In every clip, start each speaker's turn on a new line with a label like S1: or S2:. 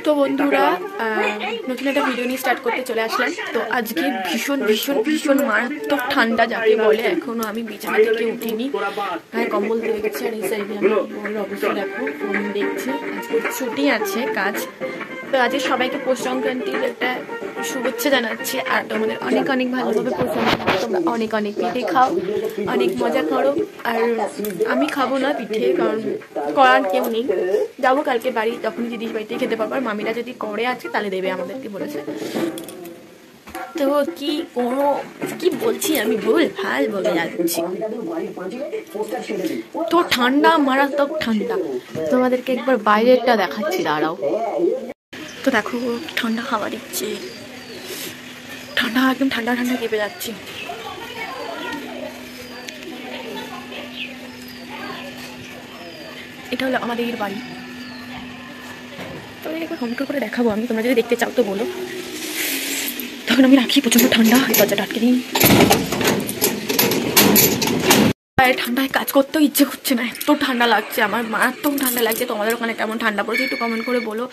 S1: তো বন্ধুরা নতুন একটা ভিডিও নিয়ে স্টার্ট করতে চলে আসলাম। তো আজকে ভীষণ ভীষণ ভীষণ মারাত্মক ঠান্ডা যাকে বলে, এখনো আমি বিছানা থেকে উঠিনি, গায়ে কম্বল দিয়ে গেছি। আর এই সাইডে আমি বড় অবস্থা দেখো, ফোন দেখছি। আজকে ছুটি আছে কাজ। তো আজকে সবাইকে পৌষ সংক্রান্তির একটা শুভেচ্ছা জানাচ্ছি। আর তোমাদের অনেক অনেক ভালোভাবে পৌষ সংক্রান্তি, তোমরা অনেক অনেক পিঠে খাও, অনেক মজা করো। আর আমি খাবো না পিঠে, কারণ করার কেউ নেই। যাবো কালকে বাড়ি, তখন দিদির বাড়িতে খেতে পারবো। আর মামিরা যদি করে আছে তাহলে দেবে আমাদেরকে বলেছে। তো কি বলছি আমি, ভুল ভাল বলে যাচ্ছি। তো ঠান্ডা, মারাত্মক ঠান্ডা। তোমাদেরকে একবার বাইরেরটা দেখাচ্ছি, দাঁড়াও। তো দেখো ঠান্ডা হাওয়া দিচ্ছে, ঠান্ডা একদম ঠান্ডা ঠান্ডা কেঁপে যাচ্ছি। এটা হলো আমাদের বাড়ি। তো একবার হোম টুর করে দেখাবো আমি, তোমরা যদি দেখতে চাও তো বলো। তখন আমি রাখি, প্রচন্ড ঠান্ডা, দরজাটা আটকে দিই। ঠান্ডায় কাজ করতেও ইচ্ছে করছে না, এত ঠান্ডা লাগছে আমার, মারাত্মক ঠান্ডা লাগছে। তোমাদের ওখানে কেমন ঠান্ডা পড়েছে একটু কমেন্ট করে বলো।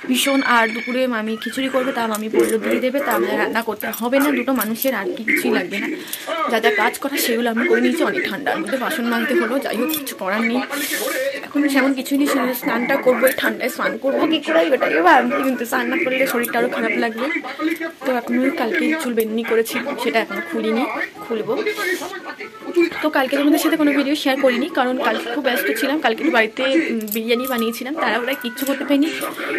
S1: ভীষণ। আর দুপুরে মামি খিচুড়ি করবে, তা মামি বললো দিয়ে দেবে, তা আমাদের রান্না করতে হবে না, দুটো মানুষের আর কিছুই লাগবে না। যা যা কাজ করা সেগুলো আমি করে নিয়েছি। অনেক ঠান্ডার মধ্যে বাসন মাজতে হলো, যাই হোক কিছু করার নেই। এখন সেমন কিছুই নেই, স্নানটা করবো, ঠান্ডায় স্নান করবো কি করে ওটাই ভাবছি, কিন্তু স্নান না করলে শরীরটা আরও খারাপ লাগবে। তো এখনো কালকে চুল বেনুনি করেছি, সেটা এখনো খুলিনি, খুলবো। তো কালকে তোমাদের সাথে কোনো ভিডিও শেয়ার করিনি, কারণ কালকে খুব ব্যস্ত ছিলাম। কালকে একটু বাড়িতে বিরিয়ানি বানিয়েছিলাম, তারা ওরা কিচ্ছু করতে পারিনি।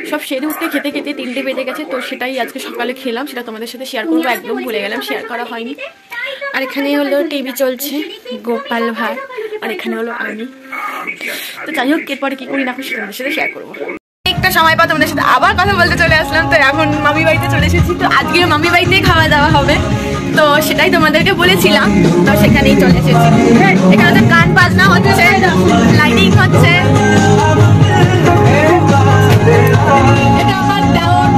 S1: সব সেরে উঠতে খেতে খেতে 3টে বেজে গেছে। তো সেটাই আজকে সকালে খেলাম, সেটা তোমাদের সাথে শেয়ার করবো, একদম ভুলে গেলাম, শেয়ার করা হয়নি। আর এখানে হলো টিভি চলছে, গোপাল ভাঁড়। আর এখানে হলো আমি। তো যাই হোক এরপরে কি করি না সেটা তোমাদের সাথে শেয়ার করবো। একটা সময় পর তোমাদের সাথে আবার কথা বলতে চলে আসলাম। তো এখন মামি বাড়িতে চলে এসেছি। তো আজকে মামি বাড়িতে খাওয়া দাওয়া হবে, তো সেটাই তোমাদেরকে বলেছিলাম। তো সেখানেই চলে এসেছি। এখানে তো গান বাজনা হচ্ছে, লাইটিং হচ্ছে। এটা আমার দেওর,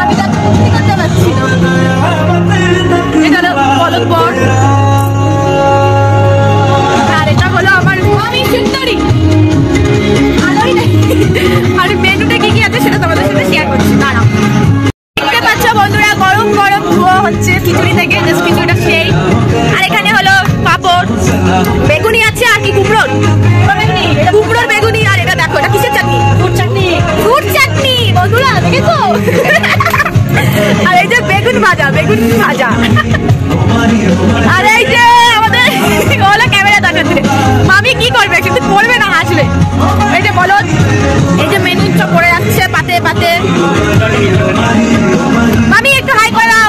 S1: আমি তাকে বুদ্ধি করতে পারছি না। এটা হলো বলদ বর, আর এটা হলো আমার মামি সুন্দরী। আর মেনুতে কি কি আছে সেটা তোমাদের সাথে শেয়ার করছি, দাঁড়াও। দেখতে পাচ্ছ বন্ধুরা, গরম গরম ধোয়া হচ্ছে খিচুড়ি থেকে, জাস্ট খিচুড়িটা সেই। আর এখানে হলো পাপড়, বেগুনি আছে, আর কি কুমড়োর বেগুনি। আর এটা দেখো, এটা কিসের চাটনি? ফুড চাটনি বন্ধুরা, দেখেছো? আর এই যে বেগুন ভাজা। আর এই যে আমাদের ওলা ক্যামেরা দেখাচ্ছে, মামি কি করবে, কিন্তু করবে না, হাসবে। এই যে বলো, এই যে মেনু সব পড়ে যাচ্ছে পাতে পাতে। মামি একটু হাই করে দাও,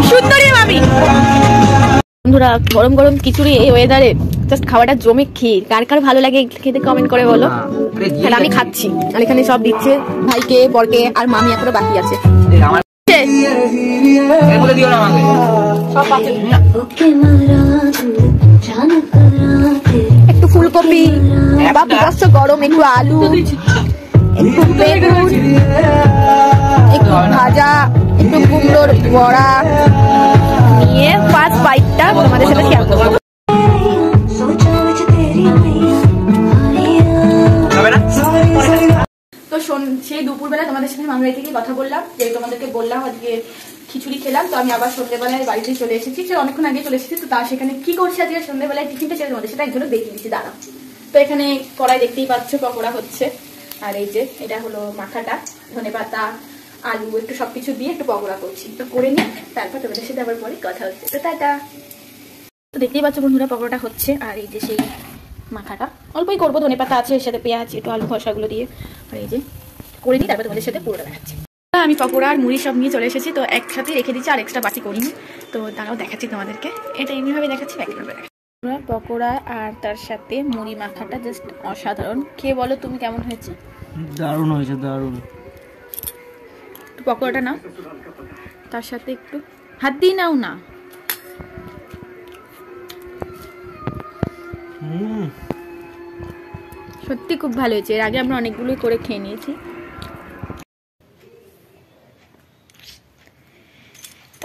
S1: সুন্দরী মামি। বন্ধুরা গরম গরম খিচুড়ি এই ওয়েদারে জাস্ট খাওয়াটা জমে ক্ষীর। কার কার ভালো লাগে খেতে কমেন্ট করে বলো। তাহলে আমি খাচ্ছি। আর এখানে সব দিচ্ছে ভাইকে, বরকে, আর মামি এখনো বাকি আছে। একটু ফুলকপি বা বিভৎস গরম, একটু আলু, একটু বেগুন, একটু ভাজা, একটু কুমড়োর বড়া নিয়ে ফার্স্ট বাইটটা তোমাদের সাথে শেয়ার করবো। তো সেই দুপুরবেলা তোমাদের সাথে মামি বাড়ি থেকে কথা বললাম, যে তোমাদেরকে বললাম আজকে খিচুড়ি খেলাম। তো আমি আবার সন্ধ্যেবেলায় বাড়িতে চলে এসেছি, সে অনেকক্ষণ আগে চলে এসেছি। তো তার সেখানে কি করছে আজকে সন্ধ্যেবেলায় টিফিনটা ছেড়ে তোমাদের সেটা একজন দেখিয়ে দিচ্ছি, দাঁড়া। তো এখানে কড়াই দেখতেই পাচ্ছ, পকোড়া হচ্ছে। আর এই যে এটা হলো মাখাটা, ধনেপাতা, আলু, একটু সবকিছু দিয়ে একটু পকোড়া করছি। তো করে নিই, তারপর তোমাদের সাথে আবার পরে কথা হচ্ছে। তো টাটা। তো দেখতেই পাচ্ছ বন্ধুরা, পকোড়াটা হচ্ছে। আর এই যে সেই মাখাটা অল্পই করবো, ধনেপাতা আছে, এর সাথে পেঁয়াজ, একটু আলু খসাগুলো দিয়ে। আর এই যে করে নিই, তারপর তোমাদের সাথে পুরোটা দেখাচ্ছি। আমি পকোড়া আর মুড়ি সব নিয়ে চলে এসেছি। তো একসাথে রেখে দিচ্ছি, আর এক্সট্রা বাটি করিনি। তো তারাও দেখাচ্ছি তোমাদেরকে, এটা এমনিভাবে দেখাচ্ছি, একইভাবে দেখাচ্ছি। পকোড়া আর তার সাথে মুড়ি মাখাটা জাস্ট অসাধারণ। খেয়ে বলো তুমি কেমন হয়েছে?
S2: দারুণ হয়েছে, দারুণ।
S1: একটু পকোড়াটা নাও, তার সাথে একটু হাত দিয়ে নাও না। সত্যি খুব ভালো হয়েছে। এর আগে আমরা অনেকগুলোই করে খেয়ে নিয়েছি।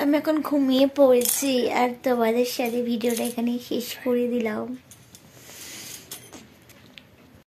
S3: আমি এখন ঘুমিয়ে পড়েছি, আর তোমাদের সাথে ভিডিওটা এখানে শেষ করে দিলাম।